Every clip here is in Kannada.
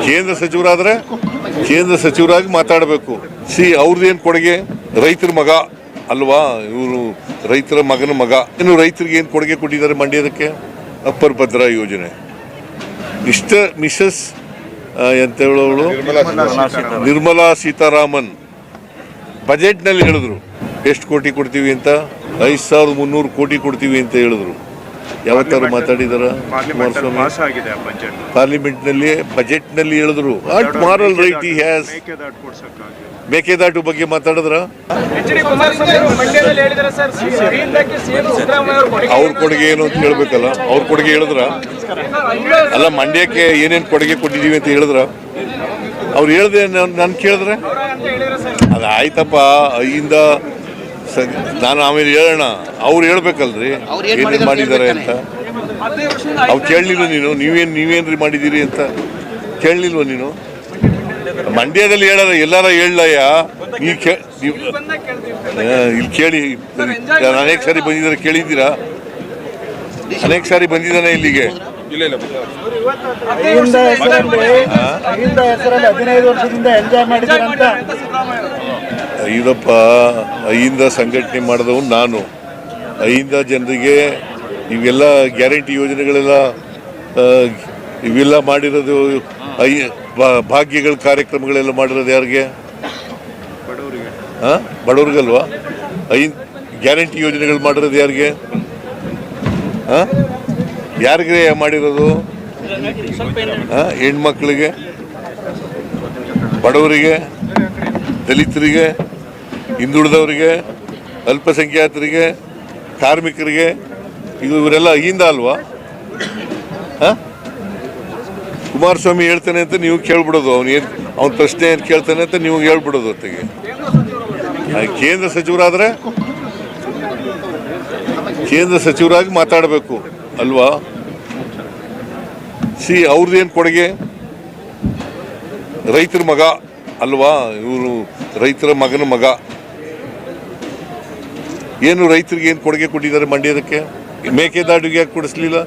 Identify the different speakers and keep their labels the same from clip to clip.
Speaker 1: ಕೇಂದ್ರ ಸಚಿವರಾಗಿ ಮಾತಾಡಬೇಕು. ಅವ್ರದ್ದೇನು ಕೊಡುಗೆ? ರೈತರ ಮಗ ಅಲ್ವಾ ಇವರು, ರೈತರ ಮಗನ ಮಗ. ಇನ್ನು ರೈತರಿಗೆ ಏನು ಕೊಡುಗೆ ಕೊಟ್ಟಿದ್ದಾರೆ ಮಂಡ್ಯದಕ್ಕೆ? ಅಪ್ಪರ್ ಭದ್ರಾ ಯೋಜನೆ. ಮಿಸಸ್ ಎಂತ ಹೇಳೋಳು ನಿರ್ಮಲಾ ಸೀತಾರಾಮನ್ ಬಜೆಟ್ನಲ್ಲಿ ಹೇಳಿದ್ರು ಎಷ್ಟು ಕೋಟಿ ಕೊಡ್ತೀವಿ ಅಂತ. 5300 ಕೋಟಿ ಕೊಡ್ತೀವಿ ಅಂತ ಹೇಳಿದ್ರು. ಯಾವತ್ತಾರು ಮಾತಾಡಿದಾರ? ಪಾರ್ಲಿಮೆಂಟ್ನಲ್ಲಿ ಬಜೆಟ್ನಲ್ಲಿ ಹೇಳಿದ್ರು. Moral right he has. Mekedatu ಬಗ್ಗೆ ಮಾತಾಡಿದ್ರ? ಅವ್ರ ಕೊಡುಗೆ ಏನು ಅಂತ ಹೇಳ್ಬೇಕಲ್ಲ. ಅವ್ರ ಕೊಡುಗೆ ಹೇಳಿದ್ರ? ಅಲ್ಲ, ಮಂಡ್ಯಕ್ಕೆ ಏನೇನು ಕೊಡುಗೆ ಕೊಟ್ಟಿದೀವಿ ಅಂತ ಹೇಳಿದ್ರ? ಅವ್ರು ಹೇಳ್ದೆ ನಾನು ಕೇಳಿದ್ರೆ ಅದು ಆಯ್ತಪ್ಪ. ಅಯ್ಯಿಂದ ನಾನು ಆಮೇಲೆ ಹೇಳೋಣ. ಅವ್ರು ಹೇಳ್ಬೇಕಲ್ರಿ ಏನೇನು ಮಾಡಿದ್ದಾರೆ ಅಂತ. ಅವ್ರು ಕೇಳಲಿಲ್ಲ ನೀನು? ನೀವೇನ್ರಿ ಮಾಡಿದ್ದೀರಿ ಅಂತ ಕೇಳಲಿಲ್ವ ನೀನು? ಮಂಡ್ಯದಲ್ಲಿ ಹೇಳಾರ, ಎಲ್ಲಾರ ಹೇಳಯ್ಯ. ಇಲ್ಲಿ ಕೇಳಿ, ಅನೇಕ ಸಾರಿ ಬಂದಿದ್ದಾರೆ, ಕೇಳಿದ್ದೀರಾ? ಅನೇಕ ಸಾರಿ ಬಂದಿದ್ದಾನೆ ಇಲ್ಲಿಗೆ. ಐದಪ್ಪ, ಐಯಿಂದ ಸಂಘಟನೆ ಮಾಡಿದವನು ನಾನು. ಐದಿಂದ ಜನರಿಗೆ ಇವೆಲ್ಲ ಗ್ಯಾರಂಟಿ ಯೋಜನೆಗಳೆಲ್ಲ ಇವೆಲ್ಲ ಮಾಡಿರೋದು, ಭಾಗ್ಯಗಳ ಕಾರ್ಯಕ್ರಮಗಳೆಲ್ಲ ಮಾಡಿರೋದು ಯಾರಿಗೆ? ಬಡವ್ರಿಗಲ್ವಾ? ಗ್ಯಾರಂಟಿ ಯೋಜನೆಗಳು ಮಾಡಿರೋದು ಯಾರಿಗೆ? ಯಾರಿಗೆ ಮಾಡಿರೋದು? ಹೆಣ್ಮಕ್ಳಿಗೆ, ಬಡವರಿಗೆ, ದಲಿತರಿಗೆ, ಹಿಂದುಳಿದವರಿಗೆ, ಅಲ್ಪಸಂಖ್ಯಾತರಿಗೆ, ಕಾರ್ಮಿಕರಿಗೆ, ಇವರೆಲ್ಲ ಅಹಿಂದ ಅಲ್ವಾ? ಕುಮಾರಸ್ವಾಮಿ ಹೇಳ್ತಾನೆ ಅಂತ ನೀವು ಕೇಳ್ಬಿಡೋದು. ಅವ್ನ ಪ್ರಶ್ನೆ ಏನು ಕೇಳ್ತಾನೆ ಅಂತ ನೀವು ಹೇಳ್ಬಿಡೋದು. ಹೊತ್ತಿಗೆ ಕೇಂದ್ರ ಸಚಿವರಾಗಿ ಮಾತಾಡಬೇಕು ಅಲ್ವಾ? ಅವ್ರದ್ದೇನು ಕೊಡುಗೆ? ರೈತರ ಮಗ ಅಲ್ವಾ ಇವರು, ರೈತರ ಮಗನ ಮಗ. ಏನು ರೈತರಿಗೆ ಏನು ಕೊಡುಗೆ ಕೊಟ್ಟಿದ್ದಾರೆ ಮಂಡ್ಯದಕ್ಕೆ? ಮೇಕೆದಾಟಿಗೆ ಯಾಕೆ ಕೊಡಿಸ್ಲಿಲ್ಲ?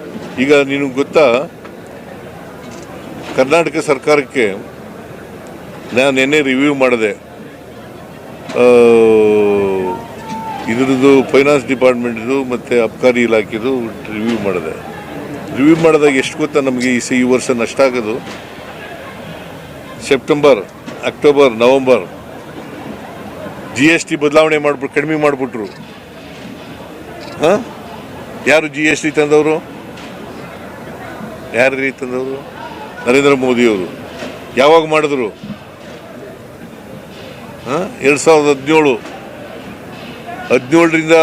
Speaker 1: ಈಗ ನಿನಗೆ ಗೊತ್ತಾ, ಕರ್ನಾಟಕ ಸರ್ಕಾರಕ್ಕೆ ನಾನು ನಿನ್ನೆ ರಿವ್ಯೂ ಮಾಡಿದೆ. ಇದ್ರದ್ದು ಫೈನಾನ್ಸ್ ಡಿಪಾರ್ಟ್ಮೆಂಟ್ದು ಮತ್ತು ಅಬ್ಕಾರಿ ಇಲಾಖೆದು ರಿವ್ಯೂ ಮಾಡಿದಾಗ ಎಷ್ಟು ಗೊತ್ತಾ ನಮಗೆ ಈ ವರ್ಷ ನಷ್ಟ ಆಗೋದು? ಸೆಪ್ಟೆಂಬರ್, ಅಕ್ಟೋಬರ್, ನವಂಬರ್ GST ಬದಲಾವಣೆ ಮಾಡ್ಬಿಟ್ಟು ಕಡಿಮೆ ಮಾಡಿಬಿಟ್ರು. ಯಾರು GST ತಂದವರು? ಯಾರು ತಂದವರು? ನರೇಂದ್ರ ಮೋದಿಯವರು. ಯಾವಾಗ ಮಾಡಿದ್ರು? 2017ರಿಂದ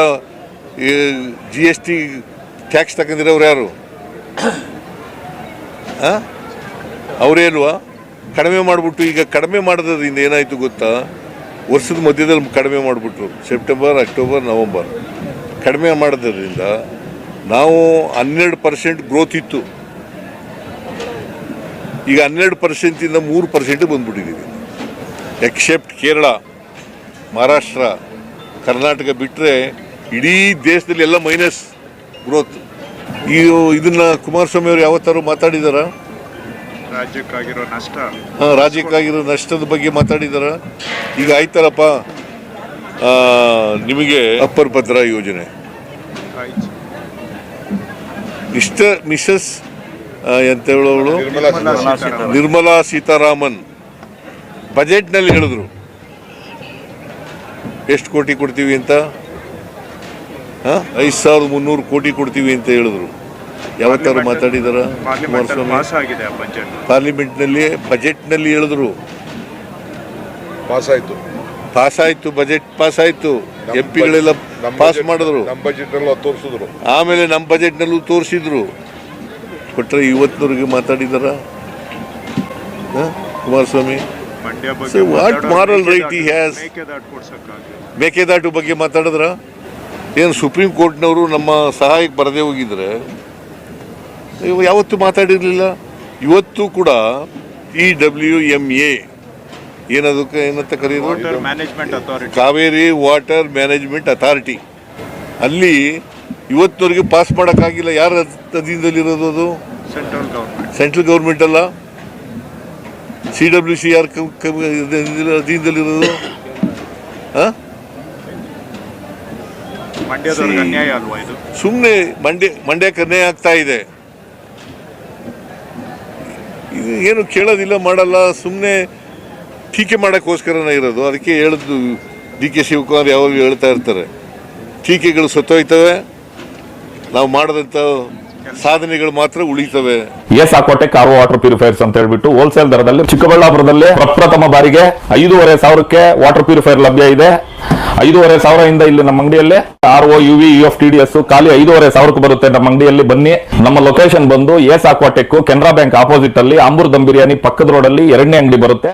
Speaker 1: GST ಟ್ಯಾಕ್ಸ್ ತಗೊಂಡಿರೋರು ಯಾರು? ಅವರೇ ಅಲ್ವಾ? ಕಡಿಮೆ ಮಾಡಿಬಿಟ್ಟು, ಈಗ ಕಡಿಮೆ ಮಾಡೋದ್ರಿಂದ ಏನಾಯಿತು ಗೊತ್ತಾ? ವರ್ಷದ ಮಧ್ಯದಲ್ಲಿ ಕಡಿಮೆ ಮಾಡಿಬಿಟ್ರು. ಸೆಪ್ಟೆಂಬರ್, ಅಕ್ಟೋಬರ್, ನವಂಬರ್ ಕಡಿಮೆ ಮಾಡೋದ್ರಿಂದ ನಾವು 12% ಗ್ರೋತ್ ಇತ್ತು. ಈಗ 12%ಇಂದ 3% ಬಂದ್ಬಿಟ್ಟಿದ್ದೀವಿ. ಎಕ್ಸೆಪ್ಟ್ ಕೇರಳ, ಮಹಾರಾಷ್ಟ್ರ, ಕರ್ನಾಟಕ ಬಿಟ್ಟರೆ ಇಡೀ ದೇಶದಲ್ಲಿ ಎಲ್ಲ ಮೈನಸ್ ಗ್ರೋತ್. ಇದನ್ನ ಕುಮಾರಸ್ವಾಮಿ ಅವರು ಯಾವತ್ತಾರು ಮಾತಾಡಿದಾರ? ರಾಜ್ಯಕ್ಕಾಗಿರೋ ನಷ್ಟದ ಬಗ್ಗೆ ಮಾತಾಡಿದಾರ? ಈಗ ಆಯ್ತಾರಪ್ಪ, ನಿಮಗೆ ಅಪ್ಪರ್ ಭದ್ರಾ ಯೋಜನೆ. ಮಿಸಸ್ ಎಂತ ಹೇಳೋಳು ನಿರ್ಮಲಾ ಸೀತಾರಾಮನ್ ಬಜೆಟ್ನಲ್ಲಿ ಹೇಳಿದ್ರು ಎಷ್ಟು ಕೋಟಿ ಕೊಡ್ತೀವಿ ಅಂತ. 5300 ಕೋಟಿ ಕೊಡ್ತೀವಿ ಅಂತ ಹೇಳಿದ್ರು. ಯಾವತ್ತಾರು ಮಾತಾಡಿದಾರ? ಪಾರ್ಲಿಮೆಂಟ್ನಲ್ಲಿ ಬಜೆಟ್ನಲ್ಲಿ ಹೇಳಿದ್ರು. ಪಾಸ್ ಆಯ್ತು, ಬಜೆಟ್ ಪಾಸ್ ಆಯ್ತು, MP ಗಳೆಲ್ಲ ಪಾಸ್ ಮಾಡಿದ್ರು. ಆಮೇಲೆ ನಮ್ಮ ಬಜೆಟ್ನಲ್ಲೂ ತೋರಿಸಿದ್ರು. ಕೊಟ್ಟರೆ ಇವತ್ತಿನವರೆಗೆ ಮಾತಾಡಿದಾರ Kumaraswamy? What moral right he has? Mekedatu ಬಗ್ಗೆ ಮಾತಾಡಿದ್ರ? ಏನು ಸುಪ್ರೀಂ ಕೋರ್ಟ್ನವರು ನಮ್ಮ ಸಹಾಯಕ್ಕೆ ಬರದೇ ಹೋಗಿದ್ರೆ ಯಾವತ್ತೂ ಮಾತಾಡಿರಲಿಲ್ಲ. ಇವತ್ತು ಕೂಡ TWMA ಏನದಕ್ಕೆ ಏನಂತ ಕರೆಯೋದು? Kaveri water management authority. ಅಲ್ಲಿ ಇವತ್ತಿನವರೆಗೆ ಪಾಸ್ ಮಾಡೋಕ್ಕಾಗಿಲ್ಲ. ಯಾರ ಅಧೀನದಲ್ಲಿರೋದು ಅದು? ಸೆಂಟ್ರಲ್ ಗೌರ್ಮೆಂಟ್ ಅಲ್ಲ. CWC ಯಾರು ಅಧೀನದಲ್ಲಿರೋದು?
Speaker 2: ಮಂಡ್ಯದವ್ರಿಗೆ ಅನ್ಯಾಯ ಅಲ್ವಾ ಇದು?
Speaker 1: ಸುಮ್ಮನೆ ಮಂಡ್ಯಕ್ಕೆ ಅನ್ಯಾಯ ಆಗ್ತಾ ಇದೆ. ಇದು ಏನು ಕೇಳೋದಿಲ್ಲ, ಮಾಡಲ್ಲ, ಸುಮ್ಮನೆ ಟೀಕೆ ಮಾಡೋಕ್ಕೋಸ್ಕರನೇ ಇರೋದು. ಅದಕ್ಕೆ ಹೇಳಿದ್ದು DK ಶಿವಕುಮಾರ್ ಯಾವಾಗ ಹೇಳ್ತಾ ಇರ್ತಾರೆ, ಟೀಕೆಗಳು ಸತ್ತೋಯ್ತವೆ, ನಾವು ಮಾಡಿದಂಥ ಸಾಧನೆಗಳು ಮಾತ್ರ ಉಳಿತವೆ.
Speaker 3: ಎಸ್ಆಕ್ವಾಟೆಕ್ RO ವಾಟರ್ ಪ್ಯೂರಿಫೈರ್ಸ್ ಅಂತ ಹೇಳ್ಬಿಟ್ಟು ಹೋಲ್ಸೇಲ್ ದರದಲ್ಲಿ ಚಿಕ್ಕಬಳ್ಳಾಪುರದಲ್ಲಿ ಪ್ರಪ್ರಥಮ ಬಾರಿಗೆ 5,500ಕ್ಕೆ ವಾಟರ್ ಪ್ಯೂರಿಫೈರ್ ಲಭ್ಯ ಇದೆ. 5,500 ಇಲ್ಲಿ ನಮ್ಮ ಅಂಗಡಿಯಲ್ಲಿ RO UV UF TDS ಖಾಲಿ 5,500ಕ್ಕೆ ಬರುತ್ತೆ ನಮ್ಮ ಅಂಗಡಿಯಲ್ಲಿ. ಬನ್ನಿ. ನಮ್ಮ ಲೊಕೇಶನ್ ಬಂದು ಎಸ್ಆಕ್ವಾಟೆಕ್ ಕೆನರಾ ಬ್ಯಾಂಕ್ ಆಪೋಸಿಟ್ ಅಲ್ಲಿ ಆಂಬೂರ್ ದಮ್ ಬಿರಿಯಾನಿ ಪಕ್ಕದ ರೋಡ್ ಅಲ್ಲಿ 2ನೇ ಅಂಗಡಿ ಬರುತ್ತೆ.